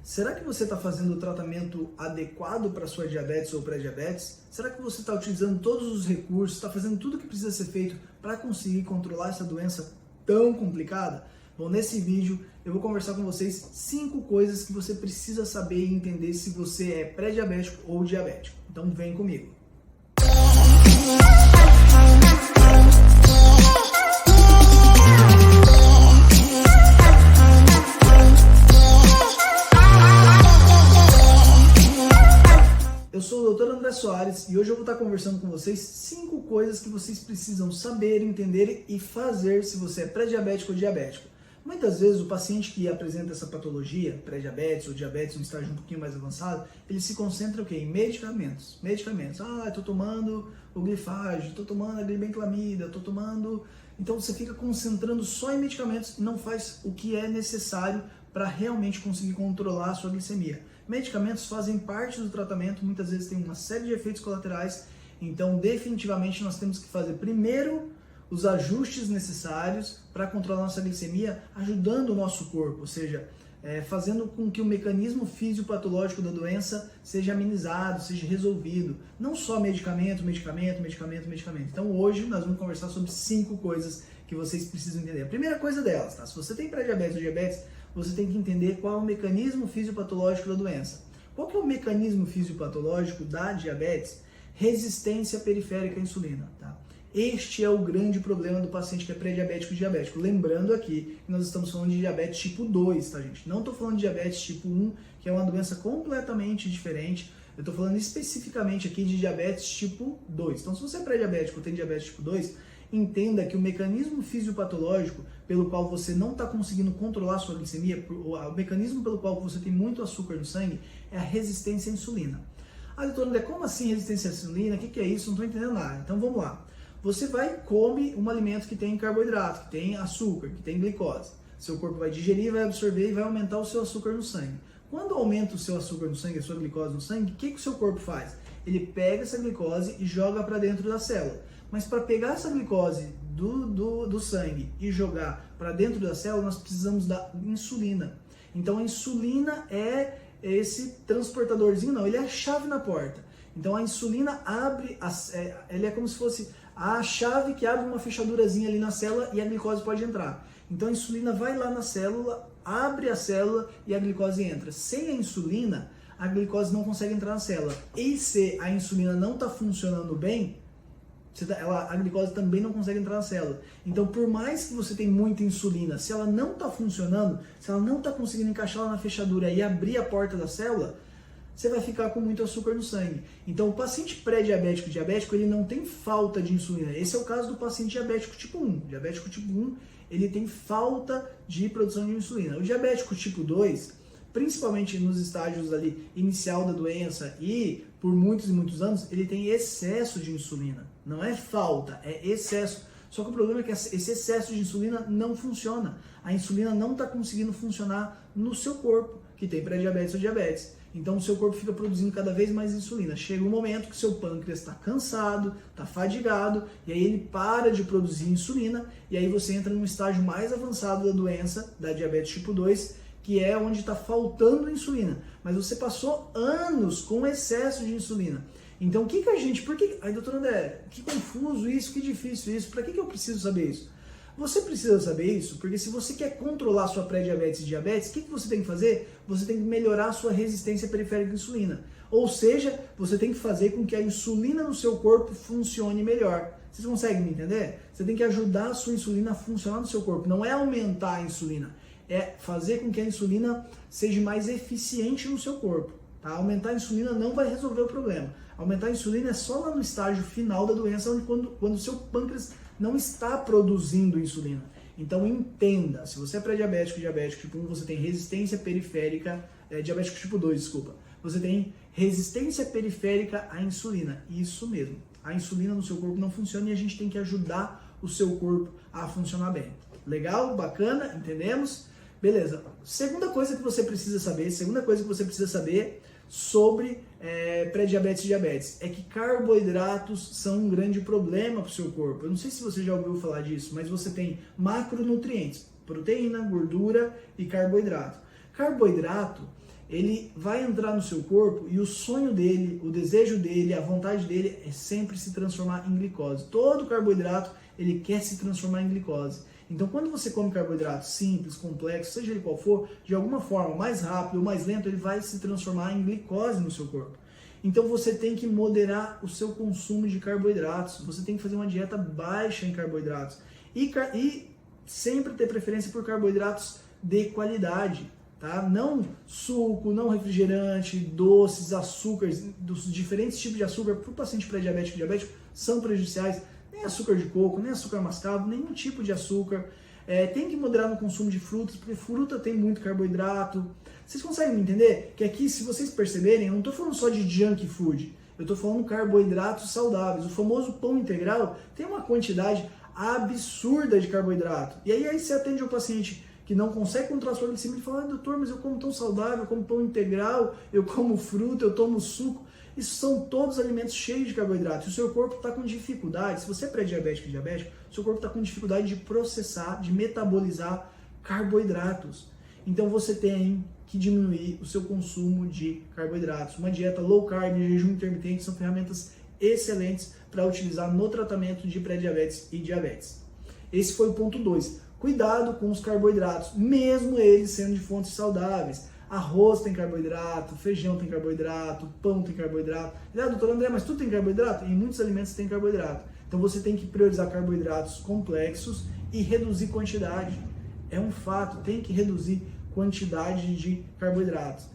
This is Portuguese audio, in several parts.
Será que você está fazendo o tratamento adequado para sua diabetes ou pré-diabetes? Será que você está utilizando todos os recursos, está fazendo tudo o que precisa ser feito para conseguir controlar essa doença tão complicada? Bom, nesse vídeo eu vou conversar com vocês 5 coisas que você precisa saber e entender se você é pré-diabético ou diabético. Então vem comigo. Eu sou o Dr. André Soares e hoje eu vou estar conversando com vocês 5 coisas que vocês precisam saber, entender e fazer se você é pré-diabético ou diabético. Muitas vezes o paciente que apresenta essa patologia, pré-diabetes ou diabetes, um estágio um pouquinho mais avançado, ele se concentra o quê? Em medicamentos. Ah, estou tomando o glifage, estou tomando a glibenclamida, estou tomando... Então você fica concentrando só em medicamentos e não faz o que é necessário para realmente conseguir controlar a sua glicemia. Medicamentos fazem parte do tratamento, muitas vezes tem uma série de efeitos colaterais, então definitivamente nós temos que fazer primeiro os ajustes necessários para controlar nossa glicemia, ajudando o nosso corpo, ou seja, fazendo com que o mecanismo fisiopatológico da doença seja amenizado, seja resolvido. Não só medicamento. Então hoje nós vamos conversar sobre 5 coisas que vocês precisam entender. A primeira coisa delas, tá? Se você tem pré-diabetes ou diabetes, você tem que entender qual é o mecanismo fisiopatológico da doença. Qual que é o mecanismo fisiopatológico da diabetes? Resistência periférica à insulina, tá? Este é o grande problema do paciente que é pré-diabético e diabético. Lembrando aqui que nós estamos falando de diabetes tipo 2, tá, gente? Não estou falando de diabetes tipo 1, que é uma doença completamente diferente. Eu estou falando especificamente aqui de diabetes tipo 2. Então, se você é pré-diabético ou tem diabetes tipo 2, entenda que o mecanismo fisiopatológico pelo qual você não está conseguindo controlar a sua glicemia, o mecanismo pelo qual você tem muito açúcar no sangue, é a resistência à insulina. Ah, doutor André, como assim resistência à insulina? O que é isso? Não estou entendendo nada. Então, vamos lá. Você vai e come um alimento que tem carboidrato, que tem açúcar, que tem glicose. Seu corpo vai digerir, vai absorver e vai aumentar o seu açúcar no sangue. Quando aumenta o seu açúcar no sangue, a sua glicose no sangue, o que o seu corpo faz? Ele pega essa glicose e joga para dentro da célula. Mas para pegar essa glicose do sangue e jogar para dentro da célula, nós precisamos da insulina. Então a insulina é esse transportadorzinho, não, ele é a chave na porta. Então a insulina abre, ele é como se fosse a chave que abre uma fechadurazinha ali na célula e a glicose pode entrar. Então a insulina vai lá na célula, abre a célula e a glicose entra. Sem a insulina, a glicose não consegue entrar na célula. E se a insulina não está funcionando bem, a glicose também não consegue entrar na célula. Então, por mais que você tenha muita insulina, se ela não está funcionando, se ela não está conseguindo encaixar lá na fechadura e abrir a porta da célula, você vai ficar com muito açúcar no sangue. Então, o paciente pré-diabético e diabético, ele não tem falta de insulina. Esse é o caso do paciente diabético tipo 1. O diabético tipo 1, ele tem falta de produção de insulina. O diabético tipo 2, principalmente nos estágios ali inicial da doença e por muitos e muitos anos, ele tem excesso de insulina. Não é falta, é excesso. Só que o problema é que esse excesso de insulina não funciona. A insulina não está conseguindo funcionar no seu corpo, que tem pré-diabetes ou diabetes. Então o seu corpo fica produzindo cada vez mais insulina. Chega um momento que seu pâncreas está cansado, está fadigado, e aí ele para de produzir insulina, e aí você entra num estágio mais avançado da doença, da diabetes tipo 2, que é onde está faltando insulina. Mas você passou anos com excesso de insulina. Então o que a gente... Ai, doutor André, que confuso isso, que difícil isso, para que eu preciso saber isso? Você precisa saber isso porque se você quer controlar sua pré-diabetes e diabetes, o que você tem que fazer? Você tem que melhorar a sua resistência periférica à insulina. Ou seja, você tem que fazer com que a insulina no seu corpo funcione melhor. Vocês conseguem me entender? Você tem que ajudar a sua insulina a funcionar no seu corpo. Não é aumentar a insulina, é fazer com que a insulina seja mais eficiente no seu corpo. Tá? Aumentar a insulina não vai resolver o problema. Aumentar a insulina é só lá no estágio final da doença, quando o seu pâncreas não está produzindo insulina. Então entenda, se você é pré-diabético, diabético tipo 1, você tem resistência periférica, diabético tipo 2, desculpa. Você tem resistência periférica à insulina. Isso mesmo. A insulina no seu corpo não funciona e a gente tem que ajudar o seu corpo a funcionar bem. Legal? Bacana? Entendemos? Beleza. Segunda coisa que você precisa saber sobre pré-diabetes e diabetes é que carboidratos são um grande problema para o seu corpo. Eu não sei se você já ouviu falar disso, mas você tem macronutrientes, proteína, gordura e carboidrato. Carboidrato ele vai entrar no seu corpo e o sonho dele, o desejo dele, a vontade dele é sempre se transformar em glicose. Todo carboidrato, ele quer se transformar em glicose. Então, quando você come carboidrato simples, complexo, seja ele qual for, de alguma forma, mais rápido ou mais lento, ele vai se transformar em glicose no seu corpo. Então, você tem que moderar o seu consumo de carboidratos. Você tem que fazer uma dieta baixa em carboidratos. E sempre ter preferência por carboidratos de qualidade. Tá? Não suco, não refrigerante, doces, açúcares, dos diferentes tipos de açúcar para o paciente pré-diabético e diabético são prejudiciais. Nem açúcar de coco, nem açúcar mascavo, nenhum tipo de açúcar. Tem que moderar no consumo de frutas, porque fruta tem muito carboidrato. Vocês conseguem entender? Que aqui, se vocês perceberem, eu não estou falando só de junk food, eu estou falando carboidratos saudáveis. O famoso pão integral tem uma quantidade absurda de carboidrato. E aí você atende um paciente que não consegue controlar a sua glicemia e fala: doutor, mas eu como tão saudável, eu como pão integral, eu como fruta, eu tomo suco. Isso são todos alimentos cheios de carboidrato. E o seu corpo está com dificuldade, se você é pré-diabético e diabético, o seu corpo está com dificuldade de processar, de metabolizar carboidratos. Então você tem que diminuir o seu consumo de carboidratos. Uma dieta low carb e jejum intermitente são ferramentas excelentes para utilizar no tratamento de pré-diabetes e diabetes. Esse foi o ponto 2. Cuidado com os carboidratos, mesmo eles sendo de fontes saudáveis. Arroz tem carboidrato, feijão tem carboidrato, pão tem carboidrato. Doutor André, mas tudo tem carboidrato? Em muitos alimentos tem carboidrato. Então você tem que priorizar carboidratos complexos e reduzir quantidade. É um fato, tem que reduzir quantidade de carboidratos.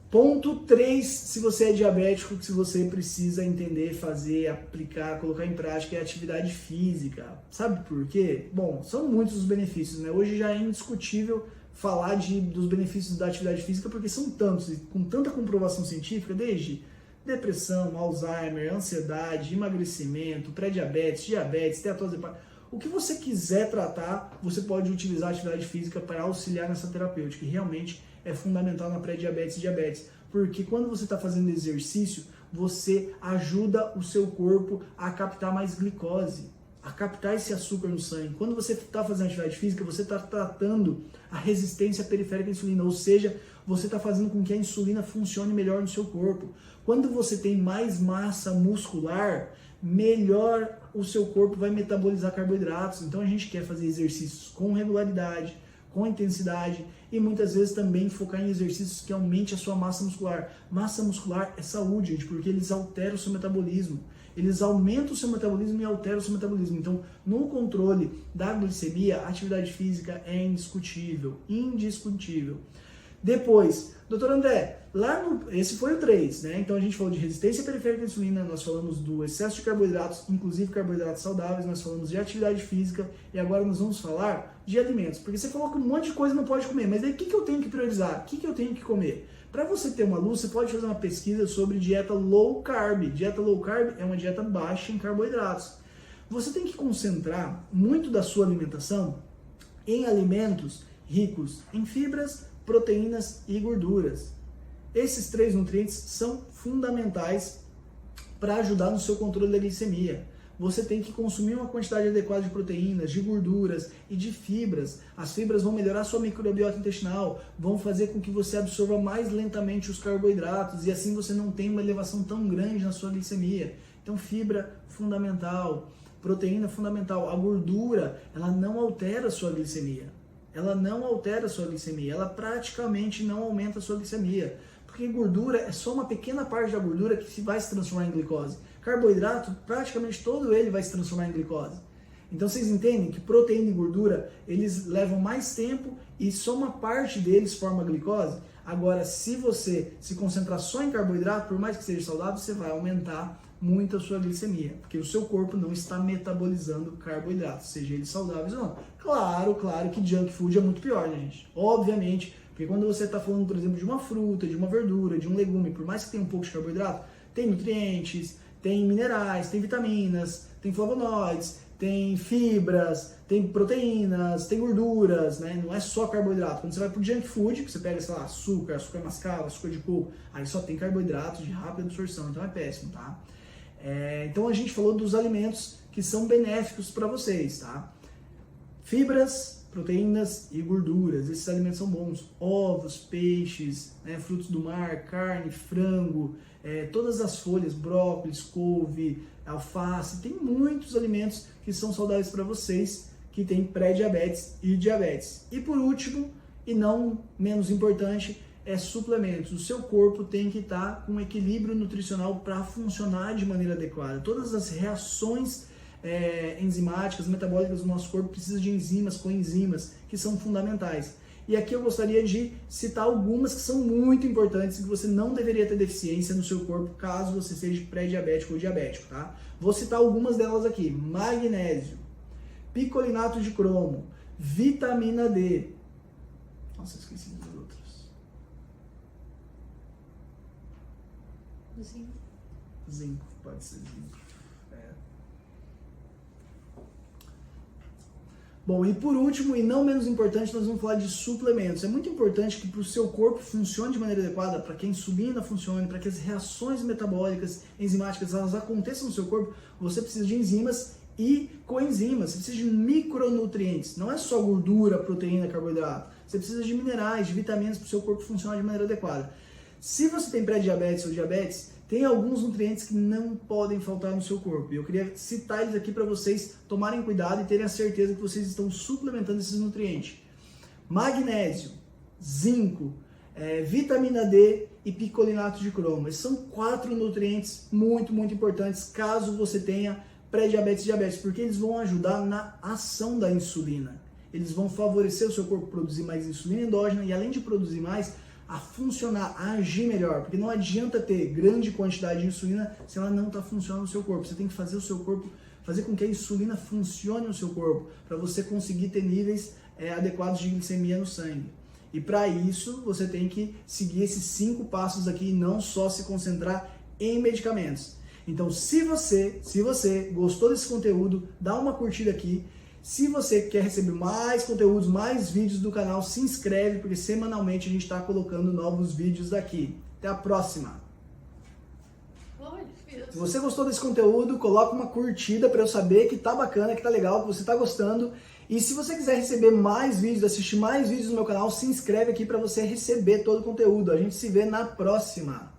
Ponto 3, se você é diabético, que se você precisa entender, fazer, aplicar, colocar em prática, é a atividade física. Sabe por quê? Bom, são muitos os benefícios, né? Hoje já é indiscutível falar dos benefícios da atividade física, porque são tantos, e com tanta comprovação científica, desde depressão, Alzheimer, ansiedade, emagrecimento, pré-diabetes, diabetes, esteatose hepática. O que você quiser tratar, você pode utilizar a atividade física para auxiliar nessa terapêutica, que realmente é fundamental na pré-diabetes e diabetes, porque quando você está fazendo exercício, você ajuda o seu corpo a captar mais glicose, a captar esse açúcar no sangue. Quando você está fazendo atividade física, você está tratando a resistência periférica à insulina, ou seja, você está fazendo com que a insulina funcione melhor no seu corpo. Quando você tem mais massa muscular, melhor o seu corpo vai metabolizar carboidratos. Então a gente quer fazer exercícios com regularidade, com intensidade e muitas vezes também focar em exercícios que aumente a sua massa muscular. Massa muscular é saúde, gente, porque eles alteram o seu metabolismo. Eles aumentam o seu metabolismo e alteram o seu metabolismo. Então, no controle da glicemia, a atividade física é indiscutível, indiscutível. Depois, doutor André, esse foi o 3, né? Então a gente falou de resistência periférica à insulina, nós falamos do excesso de carboidratos, inclusive carboidratos saudáveis, nós falamos de atividade física e agora nós vamos falar de alimentos. Porque você falou que um monte de coisa não pode comer, mas aí o que eu tenho que priorizar? O que eu tenho que comer? Para você ter uma luz, você pode fazer uma pesquisa sobre dieta low carb. Dieta low carb é uma dieta baixa em carboidratos. Você tem que concentrar muito da sua alimentação em alimentos ricos em fibras, proteínas e gorduras. Esses 3 nutrientes são fundamentais para ajudar no seu controle da glicemia. Você tem que consumir uma quantidade adequada de proteínas, de gorduras e de fibras. As fibras vão melhorar a sua microbiota intestinal, vão fazer com que você absorva mais lentamente os carboidratos e assim você não tenha uma elevação tão grande na sua glicemia. Então fibra fundamental, proteína fundamental. A gordura, ela não altera a sua glicemia. Ela não altera a sua glicemia, ela praticamente não aumenta a sua glicemia. Porque gordura é só uma pequena parte da gordura que vai se transformar em glicose. Carboidrato, praticamente todo ele vai se transformar em glicose. Então vocês entendem que proteína e gordura, eles levam mais tempo e só uma parte deles forma glicose. Agora, se você se concentrar só em carboidrato, por mais que seja saudável, você vai aumentar muito a sua glicemia, porque o seu corpo não está metabolizando carboidratos, seja eles saudáveis ou não. Claro que junk food é muito pior, né, gente? Obviamente, porque quando você está falando, por exemplo, de uma fruta, de uma verdura, de um legume, por mais que tenha um pouco de carboidrato, tem nutrientes, tem minerais, tem vitaminas, tem flavonoides, tem fibras, tem proteínas, tem gorduras, né? Não é só carboidrato. Quando você vai pro junk food, que você pega, sei lá, açúcar mascavo, açúcar de coco, aí só tem carboidratos de rápida absorção, então é péssimo, tá? Então a gente falou dos alimentos que são benéficos para vocês, tá? Fibras, proteínas e gorduras. Esses alimentos são bons. Ovos, peixes, né, frutos do mar, carne, frango, todas as folhas, brócolis, couve, alface. Tem muitos alimentos que são saudáveis para vocês que têm pré-diabetes e diabetes. E por último, e não menos importante, suplementos. O seu corpo tem que estar com um equilíbrio nutricional para funcionar de maneira adequada. Todas as reações enzimáticas, metabólicas do nosso corpo precisam de enzimas, coenzimas, que são fundamentais. E aqui eu gostaria de citar algumas que são muito importantes e que você não deveria ter deficiência no seu corpo caso você seja pré-diabético ou diabético, tá? Vou citar algumas delas aqui: magnésio, picolinato de cromo, vitamina D. Nossa, esqueci dos outros. Zinco. Zinco, pode ser zinco. Bom, e por último, e não menos importante, nós vamos falar de suplementos. É muito importante que para o seu corpo funcione de maneira adequada, para que a insulina funcione, para que as reações metabólicas, enzimáticas, elas aconteçam no seu corpo, você precisa de enzimas e coenzimas, você precisa de micronutrientes. Não é só gordura, proteína, carboidrato. Você precisa de minerais, de vitaminas para o seu corpo funcionar de maneira adequada. Se você tem pré-diabetes ou diabetes, tem alguns nutrientes que não podem faltar no seu corpo. E eu queria citar eles aqui para vocês tomarem cuidado e terem a certeza que vocês estão suplementando esses nutrientes. Magnésio, zinco, vitamina D e picolinato de cromo. Esses são 4 nutrientes muito, muito importantes caso você tenha pré-diabetes e diabetes, porque eles vão ajudar na ação da insulina. Eles vão favorecer o seu corpo a produzir mais insulina endógena e, além de produzir mais, a funcionar, a agir melhor, porque não adianta ter grande quantidade de insulina se ela não está funcionando no seu corpo. Você tem que fazer o seu corpo, fazer com que a insulina funcione no seu corpo, para você conseguir ter níveis adequados de glicemia no sangue. E para isso, você tem que seguir esses 5 passos aqui e não só se concentrar em medicamentos. Então, se você gostou desse conteúdo, dá uma curtida aqui. Se você quer receber mais conteúdos, mais vídeos do canal, se inscreve, porque semanalmente a gente está colocando novos vídeos daqui. Até a próxima! Se você gostou desse conteúdo, coloca uma curtida para eu saber que tá bacana, que tá legal, que você tá gostando. E se você quiser receber mais vídeos, assistir mais vídeos no meu canal, se inscreve aqui para você receber todo o conteúdo. A gente se vê na próxima!